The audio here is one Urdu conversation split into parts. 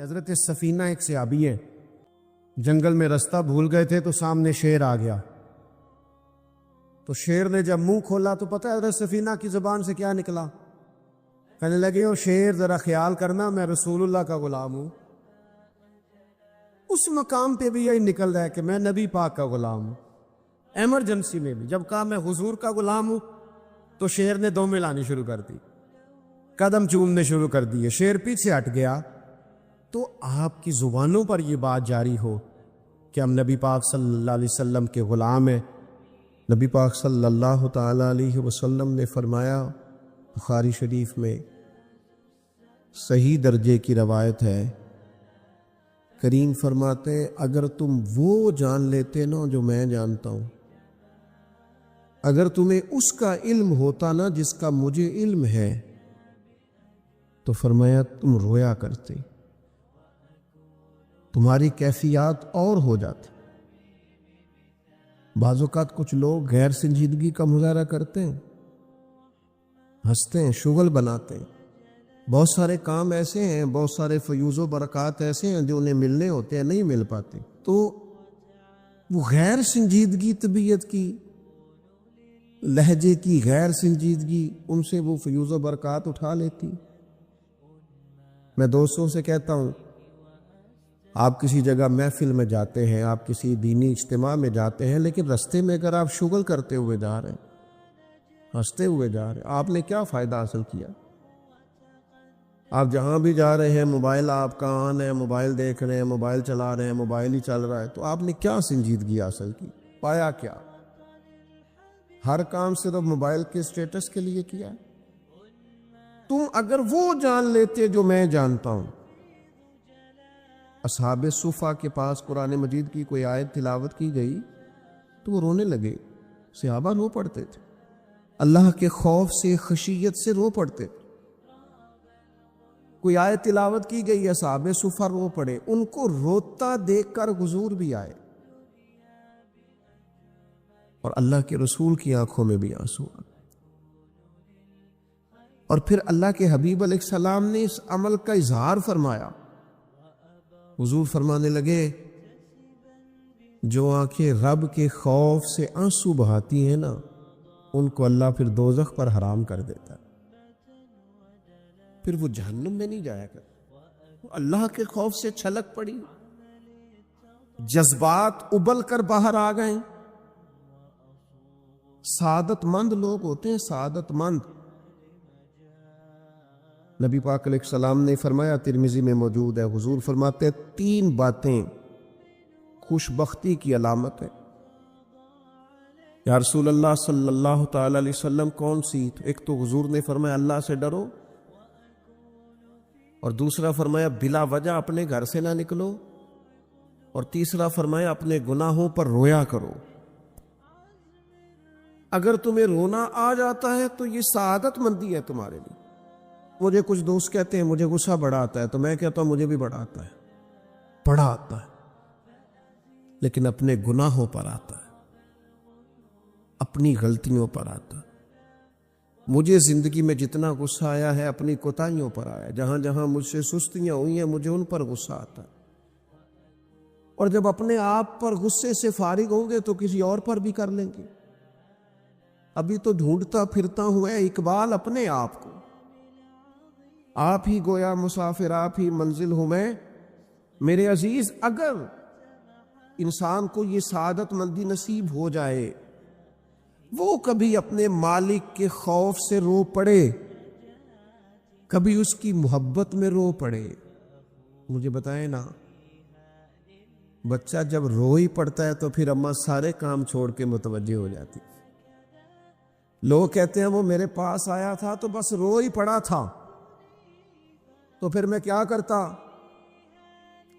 حضرت سفینہ ایک صحابی ہے، جنگل میں رستہ بھول گئے تھے تو سامنے شیر آ گیا. تو شیر نے جب منہ کھولا تو پتہ ہے حضرت سفینہ کی زبان سے کیا نکلا؟ کہنے لگے او شیر ذرا خیال کرنا میں رسول اللہ کا غلام ہوں. اس مقام پہ بھی یہی نکل رہا ہے کہ میں نبی پاک کا غلام ہوں. ایمرجنسی میں بھی جب کہا میں حضور کا غلام ہوں تو شیر نے دو ملانی شروع کر دی، قدم چومنے شروع کر دیے. شیر پیچھے ہٹ گیا. تو آپ کی زبانوں پر یہ بات جاری ہو کہ ہم نبی پاک صلی اللہ علیہ وسلم کے غلام ہیں. نبی پاک صلی اللہ تعالی علیہ وسلم نے فرمایا، بخاری شریف میں صحیح درجے کی روایت ہے، کریم فرماتے ہیں اگر تم وہ جان لیتے نا جو میں جانتا ہوں، اگر تمہیں اس کا علم ہوتا نا جس کا مجھے علم ہے، تو فرمایا تم رویا کرتے، تمہاری کیفیات اور ہو جاتی. بعض اوقات کچھ لوگ غیر سنجیدگی کا مظاہرہ کرتے ہیں، ہنستے ہیں، شغل بناتے ہیں. بہت سارے کام ایسے ہیں، بہت سارے فیوز و برکات ایسے ہیں جو انہیں ملنے ہوتے ہیں، نہیں مل پاتے. تو وہ غیر سنجیدگی، طبیعت کی، لہجے کی غیر سنجیدگی، ان سے وہ فیوز و برکات اٹھا لیتی. میں دوستوں سے کہتا ہوں، آپ کسی جگہ محفل میں جاتے ہیں، آپ کسی دینی اجتماع میں جاتے ہیں، لیکن رستے میں اگر آپ شغل کرتے ہوئے جا رہے ہیں، ہنستے ہوئے جا رہے ہیں، آپ نے کیا فائدہ حاصل کیا؟ آپ جہاں بھی جا رہے ہیں موبائل آپ کا آن ہے، موبائل دیکھ رہے ہیں، موبائل چلا رہے ہیں، موبائل ہی چل رہا ہے، تو آپ نے کیا سنجیدگی حاصل کی؟ پایا کیا؟ ہر کام صرف موبائل کے اسٹیٹس کے لیے کیا؟ تم اگر وہ جان لیتے جو میں جانتا ہوں. اصحاب صفا کے پاس قرآن مجید کی کوئی آیت تلاوت کی گئی تو وہ رونے لگے. صحابہ رو پڑتے تھے، اللہ کے خوف سے، خشیت سے رو پڑتے تھے. کوئی آیت تلاوت کی گئی، اصحاب صفا رو پڑے. ان کو روتا دیکھ کر حضور بھی آئے اور اللہ کے رسول کی آنکھوں میں بھی آنسو آئے. اور پھر اللہ کے حبیب علیہ السلام نے اس عمل کا اظہار فرمایا. حضور فرمانے لگے جو آنکھیں رب کے خوف سے آنسو بہاتی ہیں نا، ان کو اللہ پھر دوزخ پر حرام کر دیتا ہے، پھر وہ جہنم میں نہیں جایا کرتا. اللہ کے خوف سے چھلک پڑی، جذبات ابل کر باہر آ گئے. سعادت مند لوگ ہوتے ہیں، سعادت مند. نبی پاک علیہ السلام نے فرمایا، ترمذی میں موجود ہے، حضور فرماتے ہیں 3 باتیں خوش بختی کی علامت ہے. یا رسول اللہ صلی اللہ تعالی علیہ وسلم کون سی؟ ایک تو حضور نے فرمایا اللہ سے ڈرو، اور دوسرا فرمایا بلا وجہ اپنے گھر سے نہ نکلو، اور تیسرا فرمایا اپنے گناہوں پر رویا کرو. اگر تمہیں رونا آ جاتا ہے تو یہ سعادت مندی ہے تمہارے لیے. مجھے کچھ دوست کہتے ہیں مجھے غصہ بڑا آتا ہے، تو میں کہتا ہوں مجھے بھی بڑا آتا ہے، بڑا آتا ہے، لیکن اپنے گناہوں پر آتا ہے، اپنی غلطیوں پر آتا ہے. مجھے زندگی میں جتنا غصہ آیا ہے اپنی کوتاہیوں پر آیا. جہاں جہاں مجھ سے سستیاں ہوئی ہیں مجھے ان پر غصہ آتا ہے. اور جب اپنے آپ پر غصے سے فارغ ہوں گے تو کسی اور پر بھی کر لیں گے. ابھی تو ڈھونڈتا پھرتا ہوں اے اقبال اپنے آپ کو، آپ ہی گویا مسافر، آپ ہی منزل ہوں میں. میرے عزیز، اگر انسان کو یہ سعادت مندی نصیب ہو جائے، وہ کبھی اپنے مالک کے خوف سے رو پڑے، کبھی اس کی محبت میں رو پڑے. مجھے بتائیں نا، بچہ جب رو ہی پڑتا ہے تو پھر اماں سارے کام چھوڑ کے متوجہ ہو جاتی. لوگ کہتے ہیں وہ میرے پاس آیا تھا تو بس رو ہی پڑا تھا، تو پھر میں کیا کرتا؟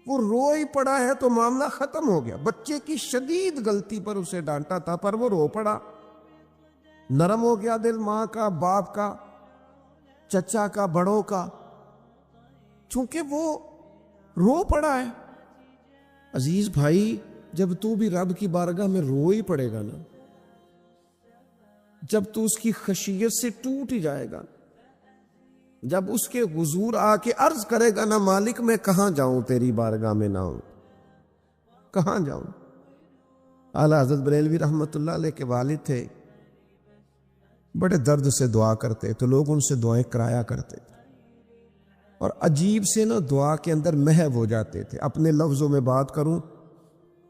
وہ رو ہی پڑا ہے تو معاملہ ختم ہو گیا. بچے کی شدید غلطی پر اسے ڈانٹا تھا پر وہ رو پڑا، نرم ہو گیا دل ماں کا، باپ کا، چچا کا، بڑوں کا، چونکہ وہ رو پڑا ہے. عزیز بھائی، جب تو بھی رب کی بارگاہ میں رو ہی پڑے گا نا، جب تو اس کی خشیت سے ٹوٹ ہی جائے گا، جب اس کے حضور آ کے عرض کرے گا نا مالک میں کہاں جاؤں تیری بارگاہ میں نہ ہوں، کہاں جاؤں؟ اعلیٰ حضرت بریلوی رحمۃ اللہ علیہ کے والد تھے، بڑے درد سے دعا کرتے تو لوگ ان سے دعائیں کرایا کرتے تھے، اور عجیب سے نا دعا کے اندر محو ہو جاتے تھے۔ اپنے لفظوں میں بات کروں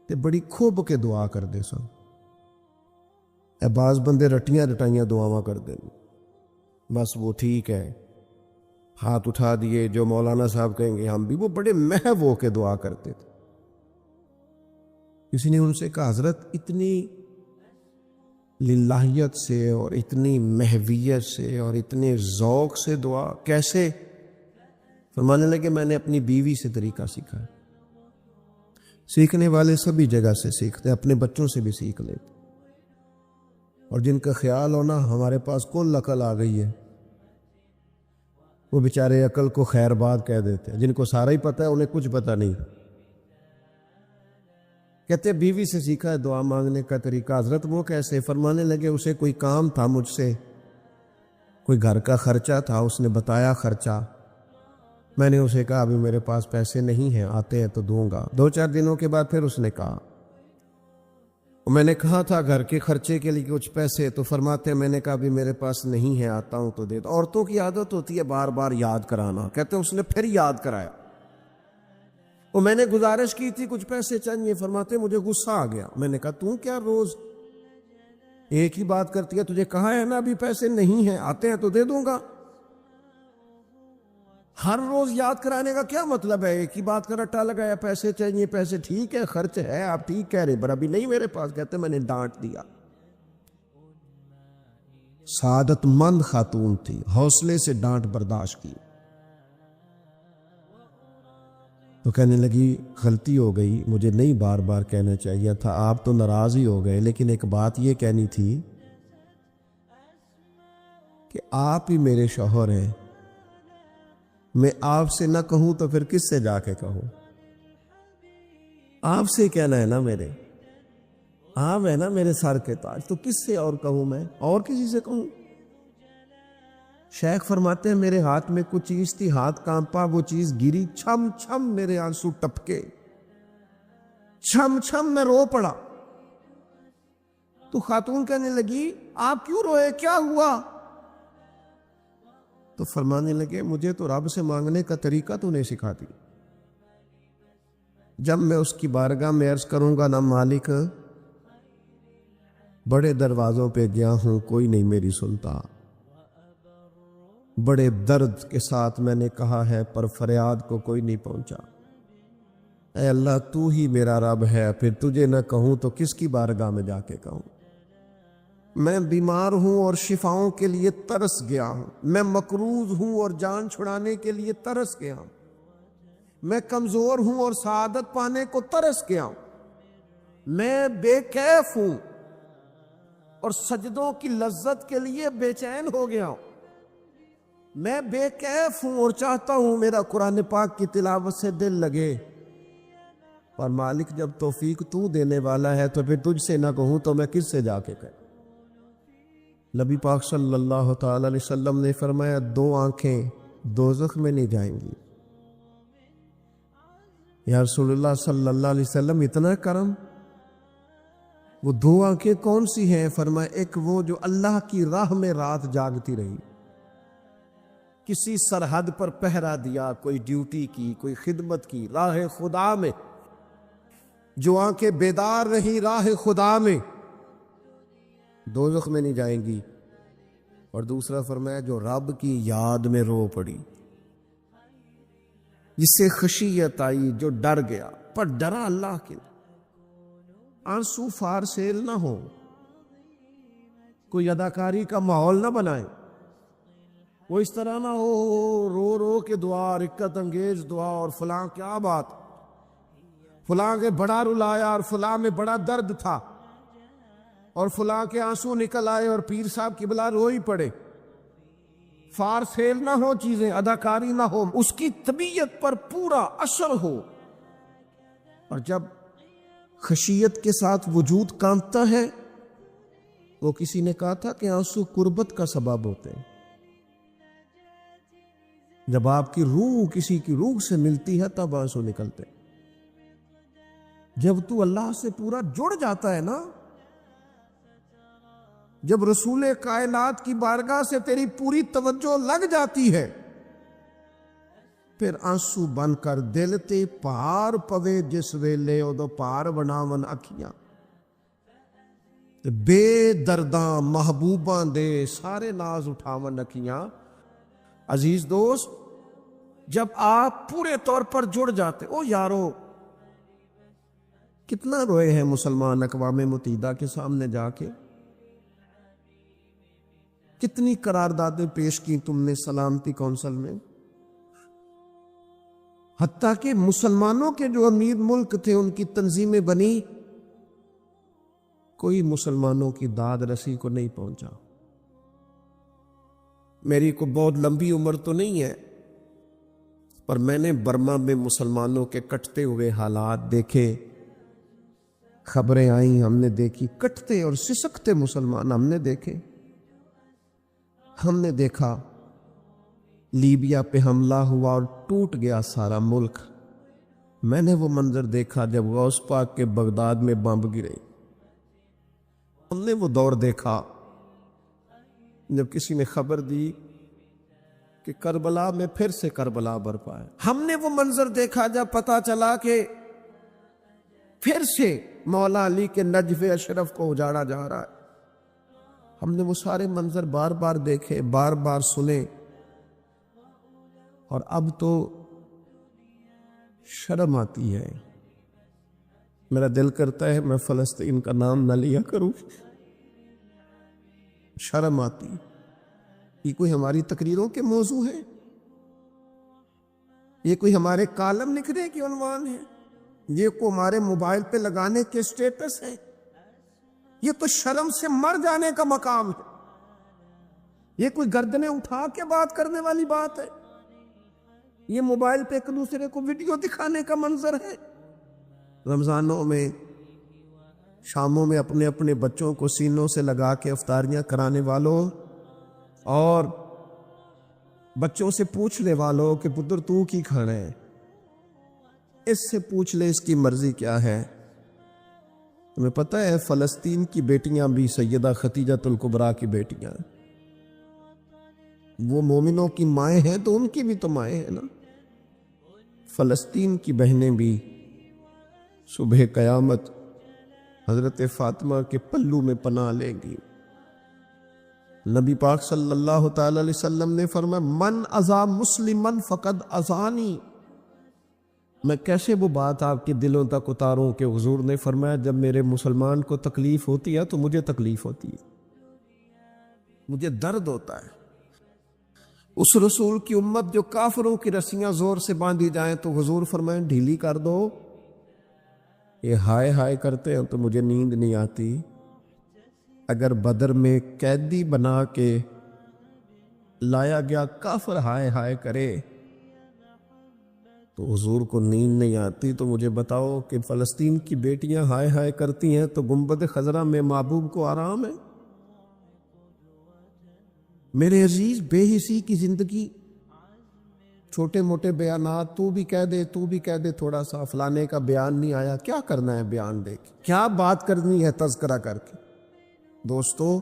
تو بڑی کھوب کے دعا کر دے سن، اے بعض بندے رٹیاں رٹائیاں دعاواں کر دیں، بس وہ ٹھیک ہے، ہاتھ اٹھا دیے جو مولانا صاحب کہیں گے ہم بھی، وہ بڑے محو ہو کے دعا کرتے تھے۔ کسی نے ان سے کہا حضرت اتنی للہیت سے اور اتنی محویت سے اور اتنے ذوق سے دعا کیسے؟ فرمانے لگے میں نے اپنی بیوی سے طریقہ سیکھا ہے۔ سیکھنے والے سبھی جگہ سے سیکھتے، اپنے بچوں سے بھی سیکھ لیتے، اور جن کا خیال ہونا ہمارے پاس کل عقل آ گئی ہے، وہ بیچارے عقل کو خیر بات کہہ دیتے ہیں، جن کو سارا ہی پتہ ہے انہیں کچھ پتہ نہیں۔ کہتے بیوی سے سیکھا ہے دعا مانگنے کا طریقہ۔ حضرت وہ کیسے؟ فرمانے لگے اسے کوئی کام تھا مجھ سے، کوئی گھر کا خرچہ تھا، اس نے بتایا خرچہ، میں نے اسے کہا ابھی میرے پاس پیسے نہیں ہیں، آتے ہیں تو دوں گا۔ 2-4 دنوں کے بعد پھر اس نے کہا، میں نے کہا تھا گھر کے خرچے کے لیے کچھ پیسے، تو فرماتے میں نے کہا ابھی میرے پاس نہیں ہے، آتا ہوں تو دیتا۔ عورتوں کی عادت ہوتی ہے بار بار یاد کرانا، کہتے ہیں اس نے پھر یاد کرایا، اور میں نے گزارش کی تھی کچھ پیسے چاہیے، فرماتے مجھے غصہ آ گیا، میں نے کہا تو کیا روز ایک ہی بات کرتی ہے، تجھے کہا ہے نا ابھی پیسے نہیں ہیں، آتے ہیں تو دے دوں گا، ہر روز یاد کرانے کا کیا مطلب ہے؟ ایک ہی بات کا رٹا لگایا، پیسے چاہیے، پیسے ٹھیک ہے، خرچ ہے، آپ ٹھیک کہہ رہے، پر ابھی نہیں میرے پاس۔ کہتے میں نے ڈانٹ دیا۔ سعادت مند خاتون تھی، حوصلے سے ڈانٹ برداشت کی، تو کہنے لگی غلطی ہو گئی، مجھے نہیں بار بار کہنا چاہیے تھا، آپ تو ناراض ہی ہو گئے، لیکن ایک بات یہ کہنی تھی کہ آپ ہی میرے شوہر ہیں، میں آپ سے نہ کہوں تو پھر کس سے جا کے کہوں؟ آپ سے کہنا ہے نا، میرے آپ ہے نا میرے سر کے تاج، تو کس سے اور کہوں؟ میں اور کسی سے کہوں؟ شیخ فرماتے ہیں میرے ہاتھ میں کچھ چیز تھی، ہاتھ کانپا، وہ چیز گری، چھم چھم میرے آنسو ٹپکے، چھم چھم میں رو پڑا۔ تو خاتون کہنے لگی آپ کیوں روئے، کیا ہوا؟ تو فرمانے لگے مجھے تو رب سے مانگنے کا طریقہ تو نہیں سکھاتی، جب میں اس کی بارگاہ میں عرض کروں گا نا مالک بڑے دروازوں پہ گیا ہوں کوئی نہیں میری سنتا، بڑے درد کے ساتھ میں نے کہا ہے پر فریاد کو کوئی نہیں پہنچا، اے اللہ تو ہی میرا رب ہے، پھر تجھے نہ کہوں تو کس کی بارگاہ میں جا کے کہوں؟ میں بیمار ہوں اور شفاؤں کے لیے ترس گیا ہوں، میں مقروض ہوں اور جان چھڑانے کے لیے ترس گیا ہوں، میں کمزور ہوں اور سعادت پانے کو ترس گیا ہوں، میں بے کیف ہوں اور سجدوں کی لذت کے لیے بے چین ہو گیا ہوں، میں بے کیف ہوں اور چاہتا ہوں میرا قرآن پاک کی تلاوت سے دل لگے، اور مالک جب توفیق تو دینے والا ہے تو پھر تجھ سے نہ کہوں تو میں کس سے جا کے کہوں؟ نبی پاک صلی اللہ تعالی علیہ وسلم نے فرمایا 2 آنکھیں دوزخ میں نہیں جائیں گی۔ یا رسول اللہ صلی اللہ علیہ وسلم اتنا کرم، وہ 2 آنکھیں کون سی ہیں؟ فرمایا ایک وہ جو اللہ کی راہ میں رات جاگتی رہی، کسی سرحد پر پہرا دیا، کوئی ڈیوٹی کی، کوئی خدمت کی، راہ خدا میں جو آنکھیں بیدار رہی راہ خدا میں، دوزخ میں نہیں جائیں گی۔ اور دوسرا فرمایا جو رب کی یاد میں رو پڑی، جس سے خشیت آئی، جو ڈر گیا، پر ڈرا اللہ کے، آنسو فار سیل نہ ہو، کوئی اداکاری کا ماحول نہ بنائے، وہ اس طرح نہ ہو رو رو کے دعا، رقت انگیز دعا، اور فلاں کیا بات، فلاں کے بڑا رلایا اور فلاں میں بڑا درد تھا اور فلاں کے آنسو نکل آئے اور پیر صاحب کی بلا رو ہی پڑے، فار سیل نہ ہو چیزیں، اداکاری نہ ہو، اس کی طبیعت پر پورا اثر ہو۔ اور جب خشیت کے ساتھ وجود کانپتا ہے، وہ کسی نے کہا تھا کہ آنسو قربت کا سبب ہوتے ہیں، جب آپ کی روح کسی کی روح سے ملتی ہے تب آنسو نکلتے. جب تو اللہ سے پورا جڑ جاتا ہے نا، جب رسول کائنات کی بارگاہ سے تیری پوری توجہ لگ جاتی ہے، پھر آنسو بن کر دل تے پار پوے جس ویلے ادو پار بناون اکھیاں، بے درداں محبوباں دے سارے ناز اٹھاون اکھیاں. عزیز دوست، جب آپ پورے طور پر جڑ جاتے، او یارو کتنا روئے ہیں مسلمان اقوام متحدہ کے سامنے جا کے، کتنی قراردادیں پیش کی تم نے سلامتی کونسل میں. حتیٰ کہ مسلمانوں کے جو امیر ملک تھے ان کی تنظیمیں بنی، کوئی مسلمانوں کی داد رسی کو نہیں پہنچا. میری کو بہت لمبی عمر تو نہیں ہے، پر میں نے برما میں مسلمانوں کے کٹتے ہوئے حالات دیکھے، خبریں آئیں، ہم نے دیکھی کٹتے اور سسکتے مسلمان ہم نے دیکھے. ہم نے دیکھا لیبیا پہ حملہ ہوا اور ٹوٹ گیا سارا ملک. میں نے وہ منظر دیکھا جب غوث پاک کے بغداد میں بمب گرے. ہم نے وہ دور دیکھا جب کسی نے خبر دی کہ کربلا میں پھر سے کربلا برپا ہے. ہم نے وہ منظر دیکھا جب پتا چلا کہ پھر سے مولا علی کے نجف اشرف کو اجاڑا جا رہا ہے. ہم نے وہ سارے منظر بار بار دیکھے، بار بار سنے، اور اب تو شرم آتی ہے. میرا دل کرتا ہے میں فلسطین کا نام نہ لیا کروں، شرم آتی. یہ کوئی ہماری تقریروں کے موضوع ہے؟ یہ کوئی ہمارے کالم لکھنے کے عنوان ہے؟ یہ کو ہمارے موبائل پہ لگانے کے سٹیٹس ہے؟ یہ تو شرم سے مر جانے کا مقام ہے. یہ کوئی گردنیں اٹھا کے بات کرنے والی بات ہے؟ یہ موبائل پہ ایک دوسرے کو ویڈیو دکھانے کا منظر ہے؟ رمضانوں میں، شاموں میں اپنے اپنے بچوں کو سینوں سے لگا کے افطاریاں کرانے والوں، اور بچوں سے پوچھنے والوں کہ پتر تو کی کھانا ہے، اس سے پوچھ لے اس کی مرضی کیا ہے. تمہیں پتہ ہے فلسطین کی بیٹیاں بھی سیدہ خدیجہ الکبریٰ کی بیٹیاں، وہ مومنوں کی مائیں ہیں تو ان کی بھی تو مائیں ہیں نا. فلسطین کی بہنیں بھی صبح قیامت حضرت فاطمہ کے پلو میں پناہ لیں گی. نبی پاک صلی اللہ تعالی علیہ وسلم نے فرمایا من اذا مسلمن فقد اذانی. میں کیسے وہ بات آپ کے دلوں تک اتاروں کہ حضور نے فرمایا جب میرے مسلمان کو تکلیف ہوتی ہے تو مجھے تکلیف ہوتی ہے، مجھے درد ہوتا ہے. اس رسول کی امت جو کافروں کی رسیاں زور سے باندھی جائیں تو حضور فرمائیں ڈھیلی کر دو. یہ ہائے ہائے کرتے ہیں تو مجھے نیند نہیں آتی. اگر بدر میں قیدی بنا کے لایا گیا کافر ہائے ہائے کرے تو حضور کو نیند نہیں آتی، تو مجھے بتاؤ کہ فلسطین کی بیٹیاں ہائے ہائے کرتی ہیں تو گنبد خضرا میں محبوب کو آرام ہے؟ میرے عزیز، بے حسی کی زندگی، چھوٹے موٹے بیانات، تو بھی کہہ دے تو بھی کہہ دے، تھوڑا سا فلانے کا بیان نہیں آیا، کیا کرنا ہے بیان دے کے، کیا بات کرنی ہے تذکرہ کر کے. دوستو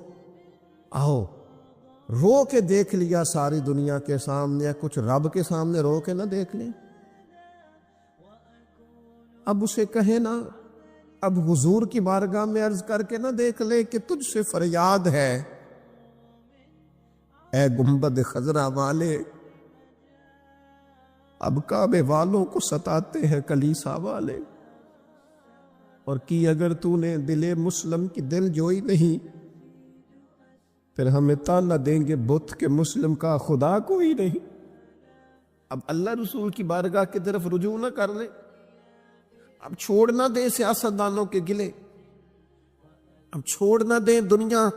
آؤ، رو کے دیکھ لیا ساری دنیا کے سامنے، کچھ رب کے سامنے رو کے نہ دیکھ لیں. اب اسے کہیں نا، اب حضور کی بارگاہ میں عرض کر کے نہ دیکھ لے کہ تجھ سے فریاد ہے اے گنبد خضرا والے، اب کعبے والوں کو ستاتے ہیں کلیسا والے. اور کی اگر تو نے دل مسلم کی دل جوئی نہیں، پھر ہمیں تانا دیں گے بت کے مسلم کا خدا کوئی نہیں. اب اللہ رسول کی بارگاہ کی طرف رجوع نہ کر لے، اب چھوڑ نہ دیں سیاستدانوں کے گلے، اب چھوڑ نہ دیں دنیا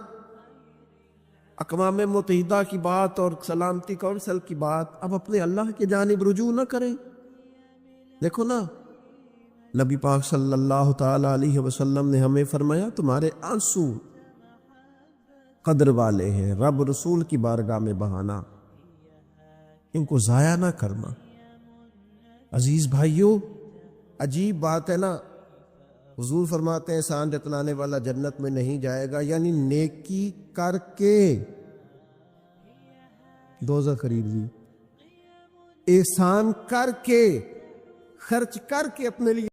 اقوام متحدہ کی بات اور سلامتی کونسل کی بات، اب اپنے اللہ کی جانب رجوع نہ کریں. دیکھو نا، نبی پاک صلی اللہ تعالی علیہ وسلم نے ہمیں فرمایا تمہارے آنسو قدر والے ہیں، رب رسول کی بارگاہ میں بہانا. ان کو ضائع نہ کرنا۔ عزیز بھائیوں، عجیب بات ہے نا، حضور فرماتے ہیں احسان جتلانے والا جنت میں نہیں جائے گا، یعنی نیکی کر کے دوزخ خرید لی، احسان کر کے، خرچ کر کے اپنے لیے